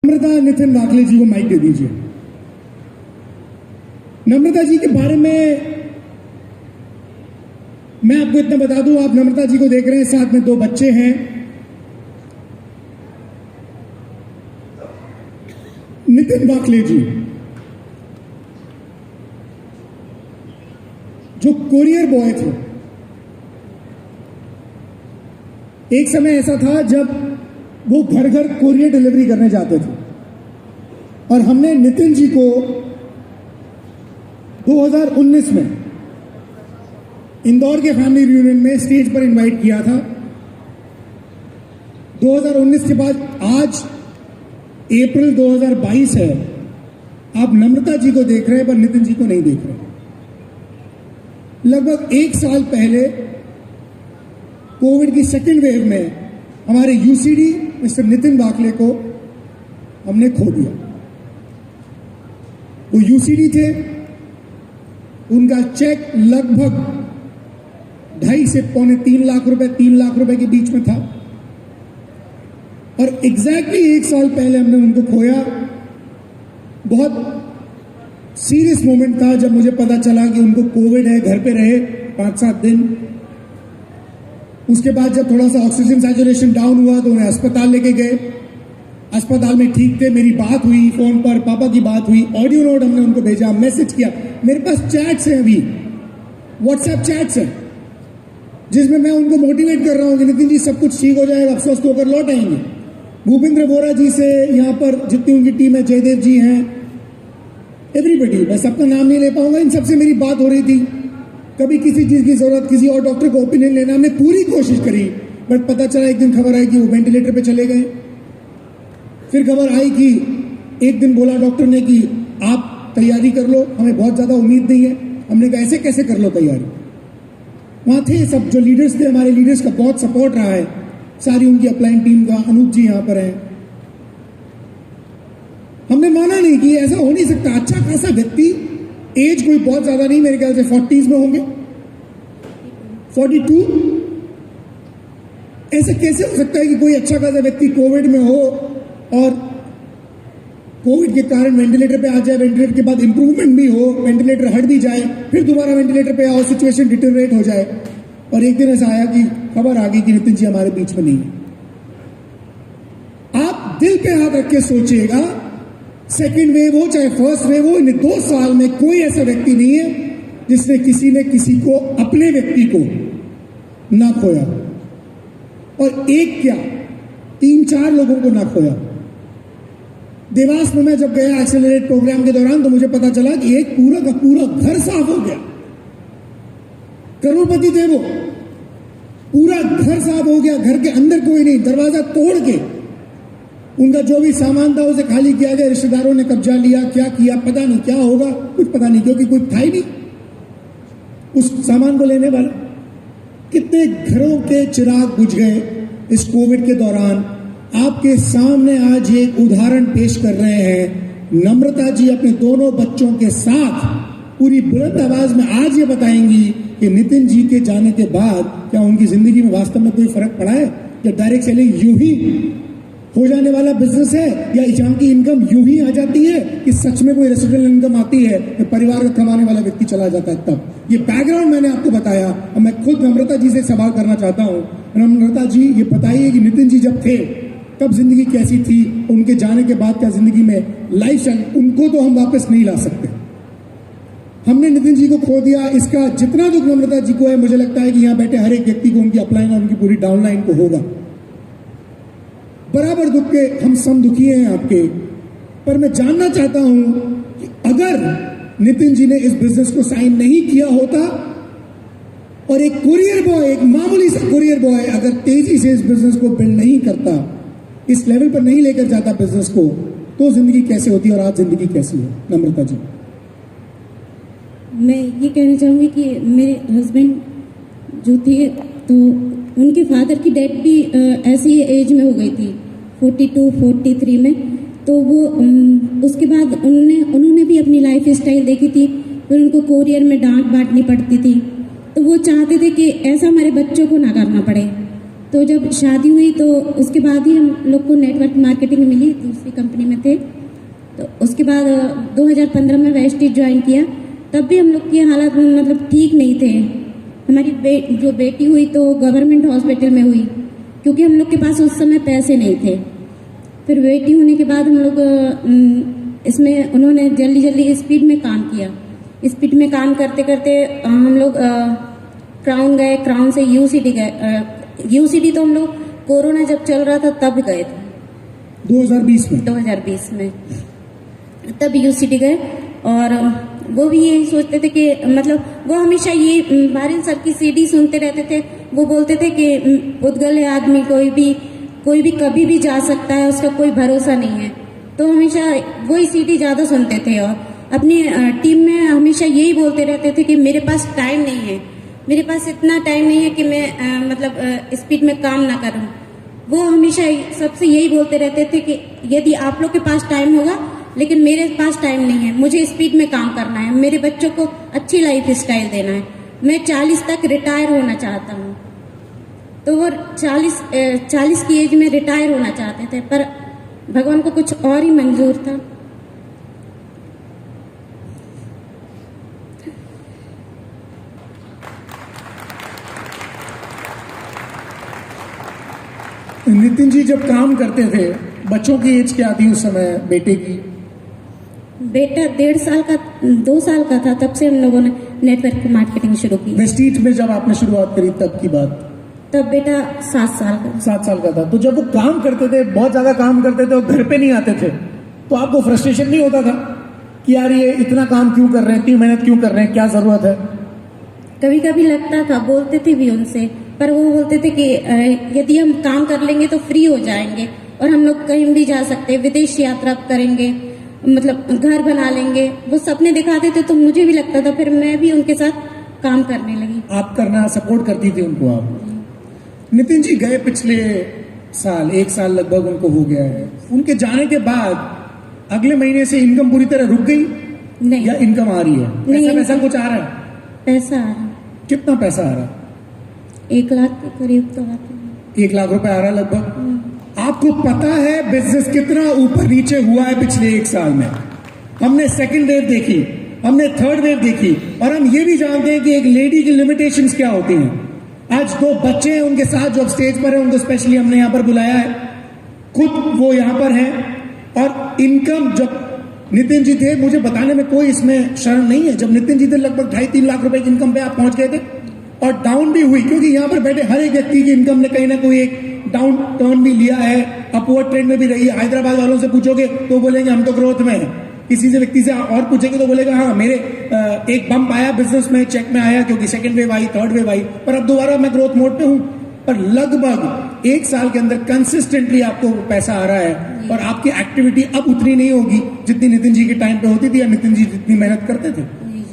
नम्रता नितिन वाकले जी को माइक दे दीजिए। नम्रता जी के बारे में मैं आपको इतना बता दूं, आप नम्रता जी को देख रहे हैं, साथ में 2 बच्चे हैं। नितिन वाकले जी जो कुरियर बॉय थे, एक समय ऐसा था जब वो घर घर कुरियर डिलीवरी करने जाते थे और हमने नितिन जी को 2019 में इंदौर के फैमिली रियूनियन में स्टेज पर इनवाइट किया था। 2019 के बाद आज अप्रैल 2022 है, आप नम्रता जी को देख रहे हैं पर नितिन जी को नहीं देख रहे। लगभग 1 साल पहले कोविड की सेकेंड वेव में हमारे यूसीडी मिस्टर नितिन वाकले को हमने खो दिया। वो यूसीडी थे, उनका चेक लगभग 2.5 से पौने 3 लाख रुपए, 3 लाख रुपए के बीच में था और एग्जैक्टली 1 साल पहले हमने उनको खोया। बहुत सीरियस मोमेंट था जब मुझे पता चला कि उनको कोविड है, घर पे रहे 5-7 दिन। उसके बाद जब थोड़ा सा ऑक्सीजन सैचुरेशन डाउन हुआ तो उन्हें अस्पताल लेके गए। अस्पताल में ठीक थे, मेरी बात हुई फोन पर, पापा की बात हुई, ऑडियो नोट हमने उनको भेजा, मैसेज किया। मेरे पास चैट्स हैं, अभी व्हाट्सएप चैट्स हैं जिसमें मैं उनको मोटिवेट कर रहा हूं कि नितिन जी सब कुछ ठीक हो जाएगा, आप स्वस्थ होकर लौट आएंगे। भूपेंद्र वोरा जी से यहाँ पर जितनी उनकी टीम है, जयदेव जी हैं, एवरीबडी, मैं सबका नाम नहीं ले पाऊंगा, इन सबसे मेरी बात हो रही थी। कभी किसी चीज की जरूरत, किसी और डॉक्टर को ओपिनियन लेना, हमने पूरी कोशिश करी, बट पता चला एक दिन खबर आई कि वो वेंटिलेटर पे चले गए। फिर खबर आई कि एक दिन बोला डॉक्टर ने कि आप तैयारी कर लो, हमें बहुत ज्यादा उम्मीद नहीं है। हमने कहा ऐसे कैसे कर लो तैयारी। वहां थे सब जो लीडर्स थे, हमारे लीडर्स का बहुत सपोर्ट रहा है, सारी उनकी अपलाइन टीम का। अनूप जी यहां पर हैं। हमने माना नहीं कि ऐसा हो नहीं सकता। अच्छा खासा व्यक्ति, एज कोई बहुत ज्यादा नहीं, मेरे ख्याल से 40s में होंगे, 42। ऐसे कैसे हो सकता है कि कोई अच्छा खासा व्यक्ति कोविड में हो और कोविड के कारण वेंटिलेटर पे आ जाए, वेंटिलेटर के बाद इंप्रूवमेंट भी हो, वेंटिलेटर हट भी जाए, फिर दोबारा वेंटिलेटर पे आओ, सिचुएशन डिटेरियोरेट हो जाए और एक दिन ऐसा आया कि खबर आ गई कि नितिन जी हमारे बीच में नहीं है। आप दिल पे हाथ रख के सोचिएगा, सेकेंड वेव हो चाहे फर्स्ट वेव हो, इन 2 साल में कोई ऐसा व्यक्ति नहीं है जिसने किसी ने किसी को, अपने व्यक्ति को ना खोया। और एक क्या, 3-4 लोगों को ना खोया। देवास में मैं जब गया एक्सेलरेट प्रोग्राम के दौरान तो मुझे पता चला कि एक पूरा का पूरा घर साफ हो गया। करोड़पति थे वो, पूरा घर साफ हो गया, घर के अंदर कोई नहीं, दरवाजा तोड़ के उनका जो भी सामान था उसे खाली किया गया, रिश्तेदारों ने कब्जा लिया, क्या किया पता नहीं, क्या होगा कुछ पता नहीं, क्योंकि कोई था ही नहीं उस सामान को लेने वाला। कितने घरों के चिराग बुझ गए इस कोविड के दौरान। आपके सामने आज एक उदाहरण पेश कर रहे हैं। नम्रता जी अपने दोनों बच्चों के साथ पूरी बुलंद आवाज में आज ये बताएंगी कि नितिन जी के जाने के बाद क्या उनकी जिंदगी में वास्तव में कोई फर्क पड़ा है, या डायरेक्ट सेलिंग यूं ही हो जाने वाला बिजनेस है, या इजाम की इनकम यूं ही आ जाती है कि सच में कोई रेसिडुअल इनकम आती है, या परिवार का कमाने वाला व्यक्ति चला जाता है। तब ये बैकग्राउंड मैंने आपको बताया और मैं खुद नम्रता जी से सवाल करना चाहता हूं। नम्रता जी ये बताइए कि नितिन जी जब थे तब जिंदगी कैसी थी, उनके जाने के बाद क्या जिंदगी में लाइफ स्टाइल, उनको तो हम वापस नहीं ला सकते। हमने नितिन जी को खो दिया, इसका जितना दुख नम्रता जी को है, मुझे लगता है कि यहां बैठे हर एक व्यक्ति को, उनकी अपलाइन और उनकी पूरी डाउनलाइन को होगा। बराबर दुख के हम सम दुखी हैं आपके। पर मैं जानना चाहता हूं कि अगर नितिन जी ने इस बिजनेस को साइन नहीं किया होता और एक कुरियर बॉय, एक मामूली सा कुरियर बॉय अगर तेजी से इस बिजनेस को बिल्ड नहीं करता, इस लेवल पर नहीं लेकर जाता बिजनेस को, तो जिंदगी कैसे होती और आज जिंदगी कैसी है। नम्रता जी। मैं ये कहना चाहूंगी कि मेरे हस्बैंड जो थे तो उनके फादर की डेथ भी ऐसी एज में हो गई थी, 42-43 में। तो वो उसके बाद उन्होंने भी अपनी लाइफ स्टाइल देखी थी, फिर उनको कोरियर में डांट बांटनी पड़ती थी। तो वो चाहते थे कि ऐसा हमारे बच्चों को ना करना पड़े, तो जब शादी हुई तो उसके बाद ही हम लोग को नेटवर्क मार्केटिंग मिली, दूसरी कंपनी में थे। तो उसके बाद 2015 में वेस्टीज ज्वाइन किया। तब भी हम लोग की हालत मतलब ठीक नहीं थे। हमारी जो बेटी हुई तो गवर्नमेंट हॉस्पिटल में हुई, क्योंकि हम लोग के पास उस समय पैसे नहीं थे। फिर बेटी होने के बाद हम लोग इसमें उन्होंने जल्दी जल्दी स्पीड में काम किया। स्पीड में काम करते करते हम लोग क्राउन गए, क्राउन से यूसीडी गए। यूसीडी तो हम लोग कोरोना जब चल रहा था तब गए थे, 2020 में तब यूसीडी गए। और वो भी यही सोचते थे कि मतलब वो हमेशा ये बारिन सर की सीडी सुनते रहते थे। वो बोलते थे कि उद्गल है आदमी, कोई भी कभी भी जा सकता है, उसका कोई भरोसा नहीं है। तो हमेशा वही सीडी ज़्यादा सुनते थे और अपनी टीम में हमेशा यही बोलते रहते थे कि मेरे पास टाइम नहीं है, मेरे पास इतना टाइम नहीं है कि मैं मतलब स्पीड में काम ना करूं। वो हमेशा सबसे यही बोलते रहते थे कि यदि आप लोग के पास टाइम होगा, लेकिन मेरे पास टाइम नहीं है, मुझे स्पीड में काम करना है, मेरे बच्चों को अच्छी लाइफ स्टाइल देना है, मैं 40 तक रिटायर होना चाहता हूँ। तो वो 40 की एज में रिटायर होना चाहते थे, पर भगवान को कुछ और ही मंजूर था। नितिन जी जब काम करते थे, बच्चों की एज क्या थी उस समय? बेटे की? बेटा 1.5 साल का, 2 साल का था, तब से हम लोगों ने नेटवर्क मार्केटिंग शुरू की। वेस्टीज में जब आपने शुरुआत करी तब की बात? तब बेटा 7 साल का। 7 साल का था। तो जब वो काम करते थे, बहुत ज्यादा काम करते थे और घर पे नहीं आते थे, तो आपको फ्रस्ट्रेशन नहीं होता था कि यार ये इतना काम क्यों कर रहे हैं, इतनी मेहनत क्यों कर रहे हैं, क्या जरूरत है? कभी कभी लगता था, बोलते थे भी उनसे, पर वो बोलते थे कि यदि हम काम कर लेंगे तो फ्री हो जाएंगे और हम लोग कहीं भी जा सकते हैं, विदेश यात्रा करेंगे, मतलब घर बना लेंगे। वो सपने दिखाते थे तो मुझे भी लगता था, फिर मैं भी उनके साथ काम करने लगी। आप करना सपोर्ट करती थी उनको आप? नितिन जी गए पिछले साल, 1 साल लगभग उनको हो गया है। उनके जाने के बाद अगले महीने से इनकम पूरी तरह रुक गई? नहीं, या इनकम आ रही है? नहीं, पैसा कुछ आ रहा है? पैसा आ रहा। कितना पैसा आ रहा है? 1 लाख के करीब तो आते हैं। 1 लाख रुपए आ रहा है लगभग। आपको पता है बिजनेस कितना ऊपर नीचे हुआ है पिछले 1 साल में? हमने सेकंड वेव देखी, हमने थर्ड वेव देखी, और हम ये भी जानते हैं कि एक लेडी की लिमिटेशंस क्या होती हैं। आज 2 बच्चे हैं उनके साथ जो अब स्टेज पर है, उनको स्पेशली हमने यहाँ पर बुलाया है, खुद वो यहाँ पर हैं। और इनकम जब नितिन जी थे, मुझे बताने में कोई इसमें शर्म नहीं है, जब नितिन जी थे लगभग 2.5-3 लाख रुपए की इनकम पे आप पहुंच गए थे। और डाउन भी हुई, क्योंकि यहाँ पर बैठे हर एक व्यक्ति की इनकम ने कहीं ना कोई एक डाउन टर्न भी लिया है, अपवर्ड ट्रेंड में भी रही है। हैदराबाद वालों से पूछोगे तो बोलेंगे हम तो ग्रोथ में हैं, किसी से व्यक्ति से और पूछेंगे तो बोलेगा हाँ मेरे एक बम्प आया बिजनेस में, चेक में आया क्योंकि सेकंड वेव आई, थर्ड वेव आई, पर अब दोबारा मैं ग्रोथ मोड पे हूं। पर लगभग 1 साल के अंदर कंसिस्टेंटली आपको पैसा आ रहा है और आपकी एक्टिविटी अब उतनी नहीं होगी जितनी नितिन जी के टाइम पे होती थी, या नितिन जी जितनी मेहनत करते थे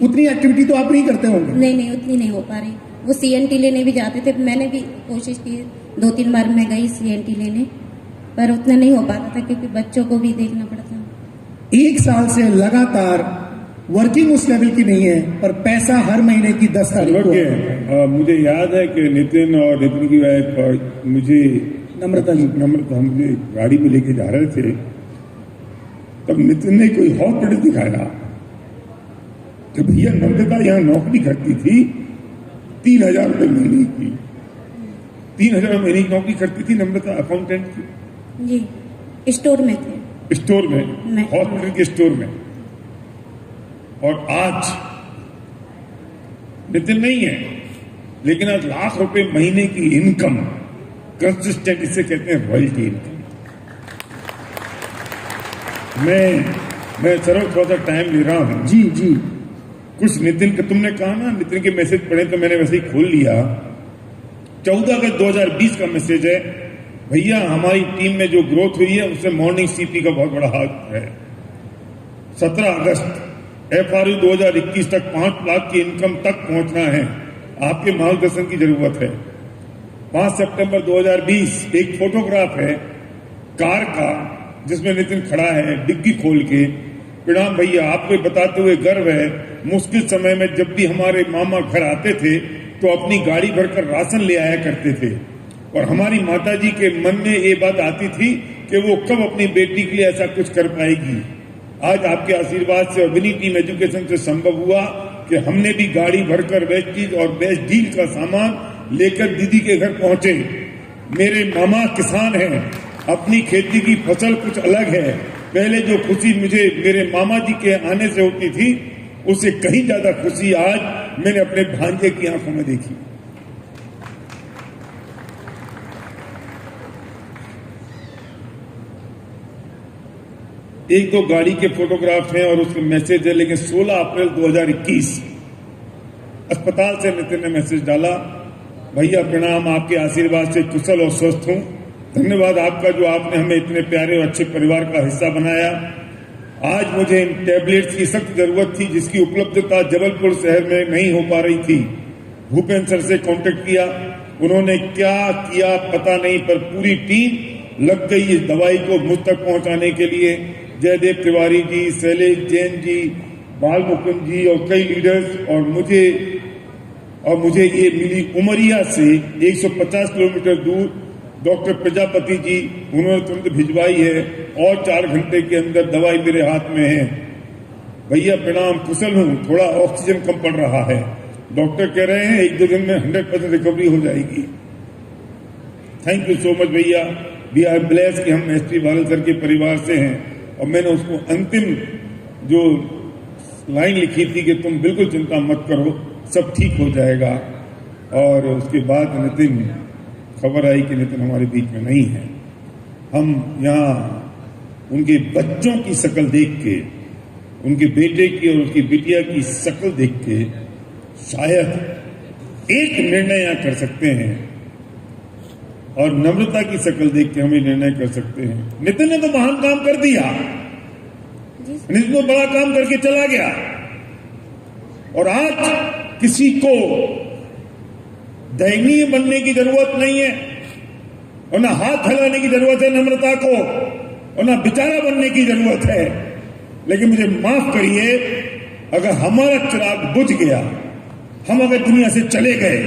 उतनी एक्टिविटी तो आप नहीं करते होंगे। नहीं, उतनी नहीं हो पा रही। वो CNT लेने भी जाते थे, मैंने भी कोशिश की, 2-3 बार मैं गई CNT लेने, पर उतना नहीं हो पाता था क्योंकि बच्चों को भी देखना पड़ता। 1 साल से लगातार वर्किंग उस लेवल की नहीं है, पर पैसा हर महीने की 10 तारीख को। मुझे याद है कि नितिन और नितिन की वाइफ मुझे नम्रता मुझे गाड़ी में लेके जा रहे थे, तब नितिन ने कोई हॉस्पिटल दिखाया कि भैया नम्रता यहाँ नौकरी करती थी 3,000 रुपये महीने की, 3,000 महीने की नौकरी करती थी नम्रता, अकाउंटेंट की। जी, स्टोर में थे, स्टोर में, हॉस्पिटल के स्टोर में। और आज नितिन नहीं है, लेकिन आज लाख रुपए महीने की इनकम कंसिस्टेंट, इसे कहते हैं रॉयल्टी इनकम। मैं सर थोड़ा सा टाइम ले रहा हूं। जी जी, कुछ नितिन का तुमने कहा ना, नितिन के मैसेज पढ़े तो मैंने वैसे ही खोल लिया। 14 अगस्त 2020 का मैसेज है, भैया हमारी टीम में जो ग्रोथ हुई है उससे मॉर्निंग सीपी का बहुत बड़ा हाथ है। 17 अगस्त FRU 2021 तक 5 लाख की इनकम तक पहुंचना है, आपके मार्गदर्शन की जरूरत है। 5 सितंबर 2020 एक फोटोग्राफ है कार का जिसमें नितिन खड़ा है डिग्गी खोल के। प्रणाम भैया, आपको बताते हुए गर्व है, मुश्किल समय में जब भी हमारे मामा घर आते थे तो अपनी गाड़ी भरकर राशन ले आया करते थे। और हमारी माता जी के मन में ये बात आती थी कि वो कब अपनी बेटी के लिए ऐसा कुछ कर पाएगी। आज आपके आशीर्वाद से और विनी टीम एजुकेशन से संभव हुआ कि हमने भी गाड़ी भरकर वेस्टीज और बेस्ट डील का सामान लेकर दीदी के घर पहुंचे। मेरे मामा किसान हैं, अपनी खेती की फसल कुछ अलग है। पहले जो खुशी मुझे मेरे मामा जी के आने से होती थी, उससे कहीं ज्यादा खुशी आज मैंने अपने भांजे की आंखों में देखी। एक दो गाड़ी के फोटोग्राफ हैं और उसमें मैसेज है, लेकिन 16 अप्रैल 2021 अस्पताल से नितिन ने मैसेज डाला, भैया प्रणाम, आपके आशीर्वाद से कुशल और स्वस्थ हूं। धन्यवाद आपका जो आपने हमें इतने प्यारे और अच्छे परिवार का हिस्सा बनाया। आज मुझे इन टैबलेट्स की सख्त जरूरत थी जिसकी उपलब्धता जबलपुर शहर में नहीं हो पा रही थी। भूपेंद्र सर से कांटेक्ट किया, उन्होंने क्या किया पता नहीं, पर पूरी टीम लग गई इस दवाई को मुझ तक पहुंचाने के लिए। जयदेव तिवारी जी, शैलेश जैन जी, बाल मुकुंद जी और कई लीडर्स, और मुझे ये मिली उमरिया से 150 किलोमीटर दूर डॉक्टर प्रजापति जी, उन्होंने तुरंत भिजवाई है और 4 घंटे के अंदर दवाई मेरे हाथ में है। भैया प्रणाम, कुशल हूं, थोड़ा ऑक्सीजन कम पड़ रहा है। डॉक्टर कह रहे हैं 1-2 दिन में 100% रिकवरी हो जाएगी। थैंक यू सो मच भैया, वी आर ब्लेस्ड कि हम एसपी बादल सर के परिवार से हैं। और मैंने उसको अंतिम जो लाइन लिखी थी कि तुम बिल्कुल चिंता मत करो, सब ठीक हो जाएगा। और उसके बाद नितिन खबर आई कि नितिन हमारे बीच में नहीं है। हम यहाँ उनके बच्चों की शक्ल देख के, उनके बेटे की और उसकी बिटिया की शक्ल देख के शायद एक निर्णय यहाँ कर सकते हैं, और नम्रता की शक्ल देख के हम ये निर्णय कर सकते हैं। नितिन ने तो महान काम कर दिया, नितिन तो बड़ा काम करके चला गया, और आज किसी को दयनीय बनने की जरूरत नहीं है, और ना हाथ हिलाने की जरूरत है नम्रता को, और ना बेचारा बनने की जरूरत है। लेकिन मुझे माफ करिए, अगर हमारा चिराग बुझ गया, हम अगर दुनिया से चले गए,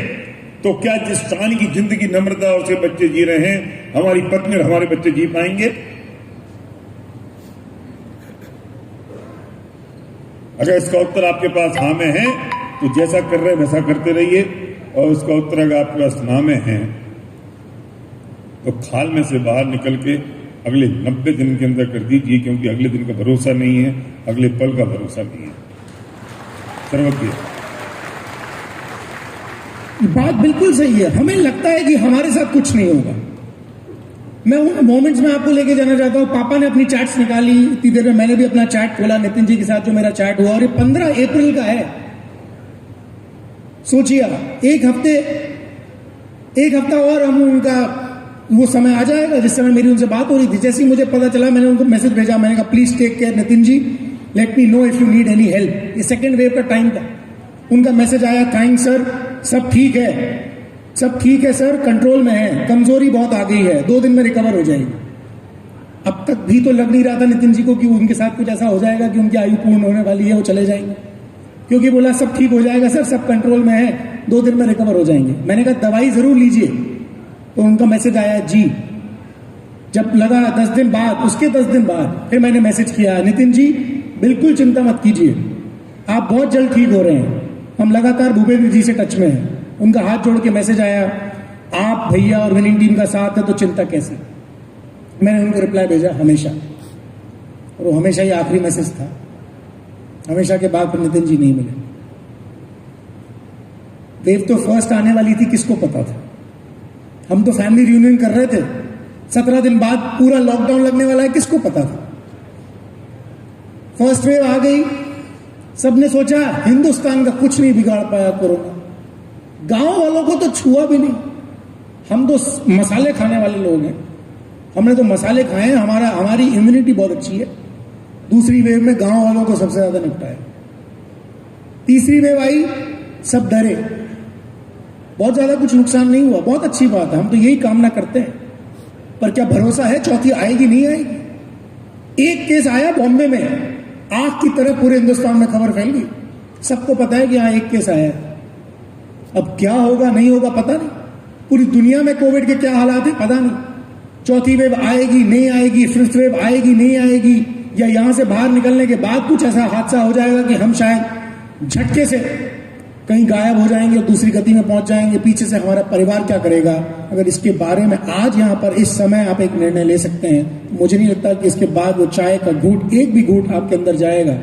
तो क्या जिस शान की जिंदगी नम्रता और उसके बच्चे जी रहे हैं, हमारी पत्नी और हमारे बच्चे जी पाएंगे? अगर इसका उत्तर आपके पास हाँ में है तो जैसा कर रहे हैं वैसा करते रहिए, और उसका उत्तर अगर आपके पास ना में है तो खाल में से बाहर निकल के अगले 90 दिन के अंदर कर दीजिए, क्योंकि अगले दिन का भरोसा नहीं है, अगले पल का भरोसा नहीं है। सर्वज्ञ बात बिल्कुल सही है। हमें लगता है कि हमारे साथ कुछ नहीं होगा। मैं उन मोमेंट्स में आपको लेके जाना चाहता हूं। पापा ने अपनी चैट्स निकाली, इतनी देर में मैंने भी अपना चैट खोला नितिन जी के साथ जो मेरा चैट हुआ, और ये 15 अप्रैल का है। सोचिए एक हफ्ता और हम उनका वो समय आ जाएगा जिस समय मेरी उनसे बात हो रही थी। जैसे ही मुझे पता चला मैंने उनको मैसेज भेजा, मैंने कहा please take care Nitin ji, let me know if you need any help. ये सेकेंड वेव का टाइम था। उनका मैसेज आया, थैंक्स सर, सब ठीक है, सब ठीक है सर, कंट्रोल में है, कमजोरी बहुत आ गई है, 2 दिन में रिकवर हो जाएगी। अब तक भी तो लग नहीं रहा था नितिन जी को कि उनके साथ कुछ ऐसा हो जाएगा कि उनकी आयु पूर्ण होने वाली है, वो चले जाएंगे, क्योंकि बोला सब ठीक हो जाएगा सर, सब कंट्रोल में है, 2 दिन में रिकवर हो जाएंगे। मैंने कहा दवाई जरूर लीजिए, तो उनका मैसेज आया जी। जब लगा 10 दिन बाद, उसके 10 दिन बाद फिर मैंने मैसेज किया, नितिन जी बिल्कुल चिंता मत कीजिए, आप बहुत जल्द ठीक हो रहे हैं, हम लगातार भूपेंद्र जी से टच में हैं। उनका हाथ जोड़ के मैसेज आया, आप भैया और विनिंग टीम का साथ है तो चिंता कैसी। मैंने उनको रिप्लाई भेजा, हमेशा। और वो हमेशा ही आखिरी मैसेज था। हमेशा के बाद फिर नितिन जी नहीं मिले। वेव तो फर्स्ट आने वाली थी, किसको पता था। हम तो फैमिली रियूनियन कर रहे थे, 17 दिन बाद पूरा लॉकडाउन लगने वाला है, किसको पता था। फर्स्ट वेव आ गई, सबने सोचा हिंदुस्तान का कुछ नहीं बिगाड़ पाया कोरोना, गांव वालों को तो छुआ भी नहीं। हम तो मसाले खाने वाले लोग हैं, हमने तो मसाले खाए हैं, हमारी इम्यूनिटी बहुत अच्छी है। दूसरी वेव में गांव वालों को सबसे ज्यादा निपटाया। तीसरी वेव आई, सब डरे, बहुत ज्यादा कुछ नुकसान नहीं हुआ, बहुत अच्छी बात है, हम तो यही कामना करते हैं। पर क्या भरोसा है चौथी आएगी नहीं आएगी। एक केस आया बॉम्बे में, आग की तरह पूरे हिंदुस्तान में खबर फैल गई, सबको पता है कि हाँ एक केस आया है। अब क्या होगा नहीं होगा पता नहीं, पूरी दुनिया में कोविड के क्या हालात है पता नहीं, चौथी वेव आएगी नहीं आएगी, फिफ्थ वेव आएगी नहीं आएगी, या यहां से बाहर निकलने के बाद कुछ ऐसा हादसा हो जाएगा कि हम शायद झटके से कहीं गायब हो जाएंगे और दूसरी गति में पहुंच जाएंगे, पीछे से हमारा परिवार क्या करेगा। अगर इसके बारे में आज यहां पर इस समय आप एक निर्णय ले सकते हैं, तो मुझे नहीं लगता कि इसके बाद वो चाय का घूंट, एक भी घूंट आपके अंदर जाएगा।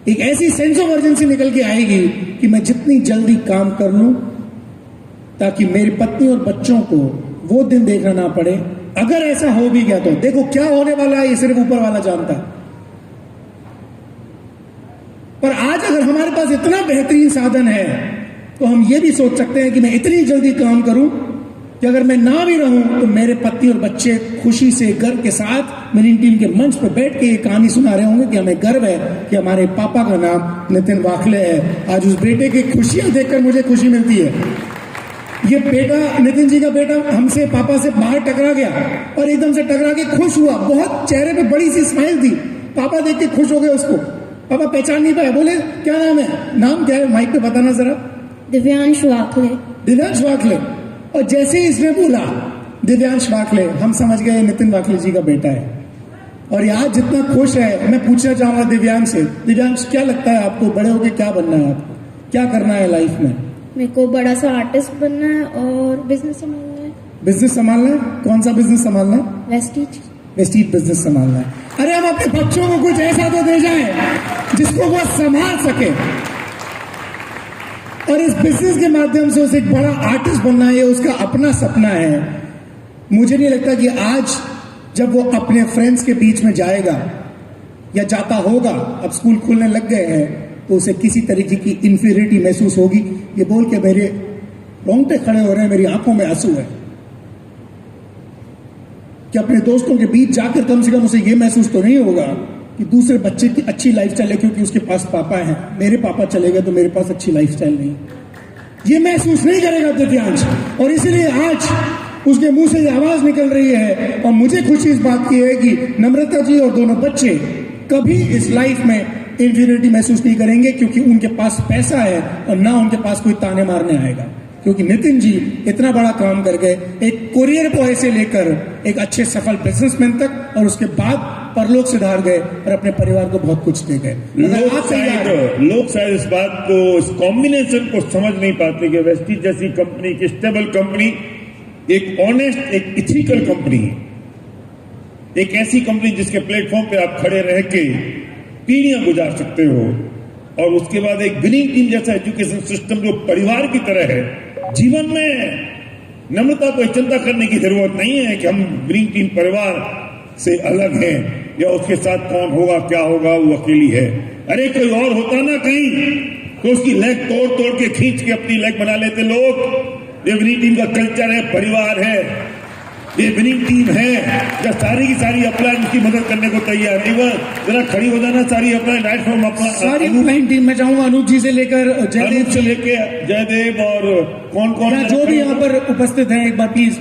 एक ऐसी सेंस ऑफ अर्जेंसी निकल के आएगी कि मैं जितनी जल्दी काम कर लूं ताकि मेरी पत्नी और बच्चों को वो दिन देखना ना पड़े। अगर ऐसा हो भी गया तो देखो क्या होने वाला है, ये सिर्फ ऊपर वाला जानता है। पर आज अगर हमारे पास इतना बेहतरीन साधन है तो हम ये भी सोच सकते हैं कि मैं इतनी जल्दी काम करूं कि अगर मैं ना भी रहूं तो मेरे पति और बच्चे खुशी से गर्व के साथ मेरी टीम के मंच पर बैठ के ये कहानी सुना रहे होंगे कि हमें गर्व है कि हमारे पापा का नाम नितिन वाखले है। आज उस बेटे की खुशियां देखकर मुझे खुशी मिलती है। ये बेटा, नितिन जी का बेटा हमसे, पापा से बाहर टकरा गया और एकदम से टकरा के खुश हुआ, बहुत चेहरे पे बड़ी सी स्माइल थी। पापा देख के खुश हो गए उसको। पापा पहचान नहीं पाए, बोले क्या नाम है? नाम क्या है माइक पे बताना जरा। दिव्यांश वाखले। दिव्यांश वाखले। और जैसे ही इसने बोला दिव्यांश वाखले, हम समझ गए नितिन वाखले जी का बेटा है। और आज जितना खुश है, मैं पूछना चाहूंगा दिव्यांश से, दिव्यांश क्या लगता है आपको, बड़े होके क्या बनना है आपको, क्या करना है लाइफ में? मेरे को बड़ा सा आर्टिस्ट बनना है और बिजनेस संभालना है। बिजनेस संभालना है? कौन सा बिजनेस संभालना है? वेस्टीज। वेस्टीज बिजनेस संभालना है। अरे हम अपने बच्चों को कुछ ऐसा तो दे जाए जिसको वो संभाल सके, और इस बिजनेस के माध्यम से उसे एक बड़ा आर्टिस्ट बनना है, ये उसका अपना सपना है। मुझे नहीं लगता कि आज जब वो अपने फ्रेंड्स के बीच में जाएगा या जाता होगा, अब स्कूल खुलने लग गए हैं, तो उसे किसी तरीके की इंफीरियरिटी महसूस होगी। ये बोल के मेरे रोंगटे खड़े हो रहे हैं, मेरी आंखों में आंसू है कि अपने दोस्तों के बीच जाकर कम से कम उसे ये महसूस तो नहीं होगा कि दूसरे बच्चे की अच्छी लाइफस्टाइल है क्योंकि उसके पास पापा है, मेरे पापा चले गए तो मेरे पास अच्छी लाइफस्टाइल नहीं। ये महसूस नहीं करेगा दिव्यांश, और इसीलिए आज उसके मुंह से ये आवाज निकल रही है। और मुझे खुशी इस बात की है कि नम्रता जी और दोनों बच्चे कभी इस लाइफ में इंफीरियरिटी महसूस नहीं करेंगे, क्योंकि उनके पास पैसा है और ना उनके पास कोई ताने मारने आएगा। क्योंकि नितिन जी इतना बड़ा काम कर गए, एक कुरियर बॉय से लेकर एक अच्छे सफल बिजनेसमैन तक, और उसके बाद परलोक सिधार गए और अपने परिवार को बहुत कुछ दे गए। लोग शायद इस बात को, इस कॉम्बिनेशन को समझ नहीं पाते कि वेस्टीज जैसी कंपनी, एक स्टेबल कंपनी, एक ऑनेस्ट, एक इथिकल कंपनी, एक ऐसी कंपनी जिसके प्लेटफॉर्म पे आप खड़े रह के पीढ़ियां गुजार सकते हो, और उसके बाद एक विनिंग टीम जैसा एजुकेशन सिस्टम जो परिवार की तरह है। जीवन में नम्रता को चिंता करने की जरूरत नहीं है कि हम विनिंग टीम परिवार से अलग हैं या उसके साथ कौन होगा क्या होगा, वो अकेली है। अरे कोई और होता ना कहीं तो उसकी लेग तोड़ तोड़ के खींच के अपनी लेग बना लेते लोग। ये विनिंग टीम का कल्चर है, परिवार है, ये विनिंग टीम है। जब सारी की सारी अपलाइन उसकी मदद करने को तैयार है, वो जरा खड़ी हो जाना सारी अपलाइन राइट फ्रॉम अपना सारी अपलाइन टीम में जाऊंगा, अनूप जी से लेकर जयदेव से लेके जयदेव और कौन कौन जो भी यहाँ पर उपस्थित हैं, एक बार प्लीज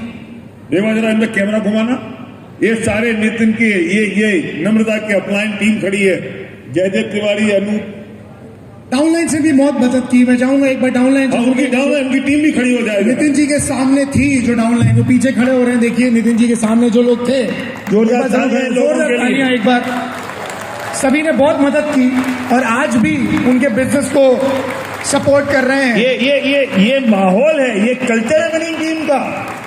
देखो जरा इनमें कैमरा घुमाना। ये सारे नितिन के ये नम्रता की अपलाइन टीम खड़ी है। जयदेव तिवारी, अनूप, डाउनलाइन से भी बहुत मदद की। मैं चाहूंगा एक बार डाउनलाइन उनकी टीम भी खड़ी हो जाएगी। नितिन जी के सामने थी जो डाउनलाइन, वो पीछे खड़े हो रहे हैं, देखिए नितिन जी के सामने जो लोग थे, जोरदार एक बार। सभी ने बहुत मदद की और आज भी उनके बिजनेस को सपोर्ट कर रहे हैं। ये माहौल है, ये कल्चर है विनिंग टीम का।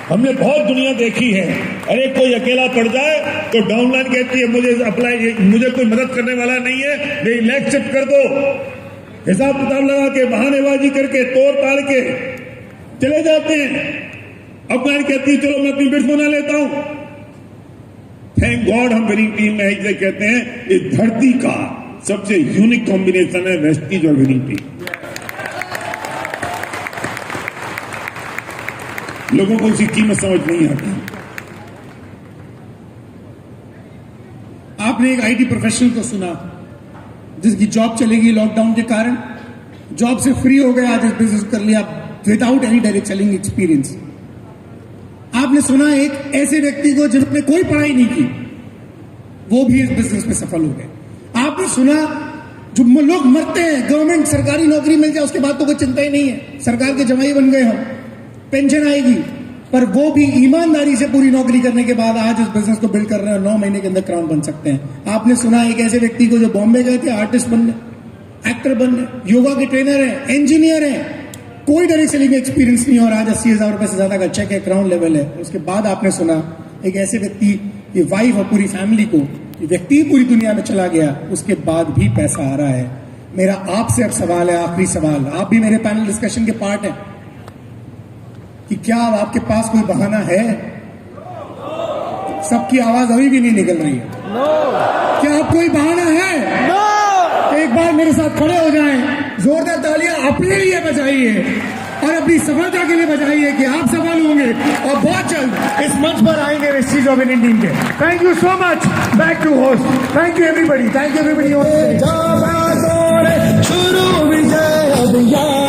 हमने बहुत दुनिया देखी है। अरे कोई अकेला पड़ जाए तो डाउनलाइन कहती है मुझे कोई मदद करने वाला नहीं है, मेरी लेग शिफ्ट कर दो। हिसाब किताब लगा के, बहानेबाजी करके, तोड़ ताड़ के चले जाते हैं। अपलाइन कहती है चलो मैं अपनी बिट्स बना लेता हूं। थैंक गॉड हम विनिंग टीम में इसे कहते हैं इस धरती का सबसे यूनिक कॉम्बिनेशन है वेस्टीज और विनिंग टीम। लोगों को उसकी कीमत समझ नहीं आती। आपने एक आईटी प्रोफेशनल को सुना जिसकी जॉब चलेगी लॉकडाउन के कारण, जॉब से फ्री हो गए, आज इस बिजनेस कर लिया without any direct selling experience. आपने सुना एक ऐसे व्यक्ति को जिसने कोई पढ़ाई नहीं की, वो भी इस बिजनेस में सफल हो गए। आपने सुना जो लोग मरते हैं, गवर्नमेंट सरकारी नौकरी मिल जाए उसके बाद तो कोई चिंता ही नहीं है, सरकार के जमाई बन गए हम, पेंशन आएगी, पर वो भी ईमानदारी से पूरी नौकरी करने के बाद आज इस बिजनेस को बिल्ड कर रहे हैं और 9 महीने के अंदर क्राउन बन सकते हैं। आपने सुना एक ऐसे व्यक्ति को जो बॉम्बे गए थे आर्टिस्ट बनने, एक्टर बनने, योगा के ट्रेनर है, इंजीनियर है, कोई डायरेक्ट सेलिंग एक्सपीरियंस नहीं और आज 80,000 रुपए से ज्यादा का चेक है, क्राउन लेवल है। उसके बाद आपने सुना एक ऐसे व्यक्ति की वाइफ और पूरी फैमिली को, ये व्यक्ति पूरी दुनिया में चला गया, उसके बाद भी पैसा आ रहा है। मेरा आपसे अब सवाल है, आखिरी सवाल, आप भी मेरे पैनल डिस्कशन के पार्ट हैं, कि क्या अब आपके पास कोई बहाना है? सबकी आवाज अभी भी नहीं निकल रही है। क्या अब कोई बहाना है? एक बार मेरे साथ खड़े हो जाएं, जोरदार तालियां अपने लिए बजाइए और अपनी सफलता के लिए बजाइए कि आप सफल होंगे और बहुत जल्द इस मंच पर आएंगे वेस्टीज ऑफ इंडियन टीम के। Thank you so much, back to host. Thank you everybody, thank you everybody. शुरू विजय अभियान।